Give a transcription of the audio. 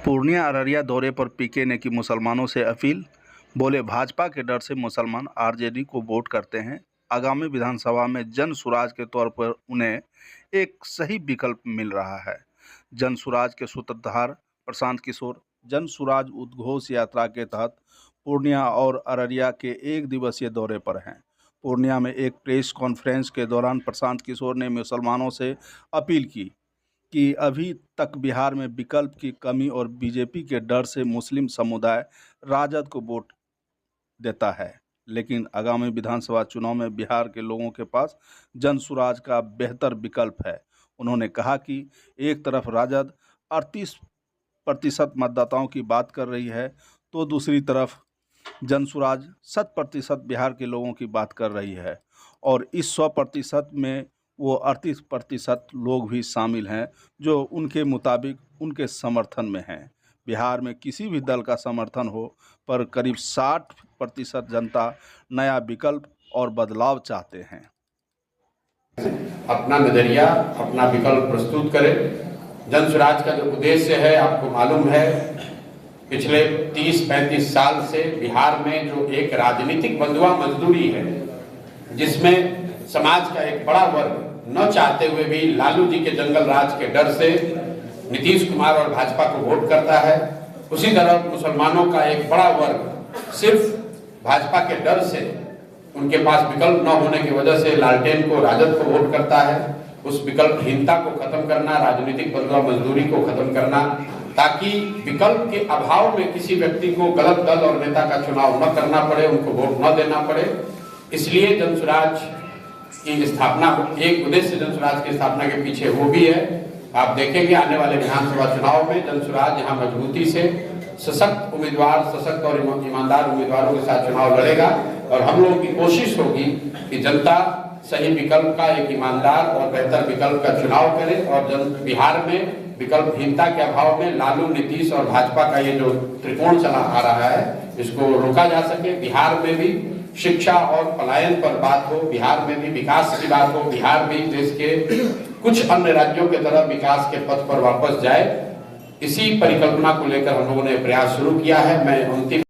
पूर्णिया अररिया दौरे पर पीके ने की मुसलमानों से अपील। बोले, भाजपा के डर से मुसलमान आरजेडी को वोट करते हैं। आगामी विधानसभा में जन सुराज के तौर पर उन्हें एक सही विकल्प मिल रहा है। जन सुराज के सूत्रधार प्रशांत किशोर जन सुराज उद्घोष यात्रा के तहत पूर्णिया और अररिया के एक दिवसीय दौरे पर हैं। पूर्णिया में एक प्रेस कॉन्फ्रेंस के दौरान प्रशांत किशोर ने मुसलमानों से अपील की कि अभी तक बिहार में विकल्प की कमी और बीजेपी के डर से मुस्लिम समुदाय राजद को वोट देता है, लेकिन आगामी विधानसभा चुनाव में बिहार के लोगों के पास जनसुराज का बेहतर विकल्प है। उन्होंने कहा कि एक तरफ राजद 38% मतदाताओं की बात कर रही है, तो दूसरी तरफ जनसुराज 100% बिहार के लोगों की बात कर रही है और इस 100% में वो 38% लोग भी शामिल हैं जो उनके मुताबिक उनके समर्थन में हैं। बिहार में किसी भी दल का समर्थन हो, पर करीब 60% जनता नया विकल्प और बदलाव चाहते हैं। अपना नजरिया, अपना विकल्प प्रस्तुत करें। जन सुराज का जो उद्देश्य है आपको मालूम है, पिछले 30-35 साल से बिहार में जो एक राजनीतिक बंधुआ मजदूरी है, जिसमें समाज का एक बड़ा वर्ग न चाहते हुए भी लालू जी के जंगल राज के डर से नीतीश कुमार और भाजपा को वोट करता है, उसी तरह मुसलमानों का एक बड़ा वर्ग सिर्फ भाजपा के डर से, उनके पास विकल्प न होने की वजह से लालटेन को, राजद को वोट करता है। उस विकल्पहीनता को खत्म करना, राजनीतिक बंधुआ मजदूरी को खत्म करना, ताकि विकल्प के अभाव में किसी व्यक्ति को गलत दल और नेता का चुनाव न करना पड़े, उनको वोट न देना पड़े। इसलिए जनसुराज की स्थापना, एक उद्देश्य जनसुराज की स्थापना के पीछे वो भी है। आप देखेंगे आने वाले विधानसभा चुनाव में जनसुराज यहाँ मजबूती से सशक्त उम्मीदवार, सशक्त और ईमानदार उम्मीदवारों के साथ चुनाव लड़ेगा और हम लोगों की कोशिश होगी कि जनता सही विकल्प का, एक ईमानदार और बेहतर विकल्प का चुनाव करे और बिहार में विकल्पहीनता के अभाव में लालू, नीतीश और भाजपा का ये जो त्रिकोण चला आ रहा है, इसको रोका जा सके। बिहार में भी शिक्षा और पलायन पर बात हो, बिहार में भी विकास की बात हो, बिहार भी देश के कुछ अन्य राज्यों के तरह विकास के पथ पर वापस जाए। इसी परिकल्पना को लेकर हम लोगों ने प्रयास शुरू किया है। मैं अंतिम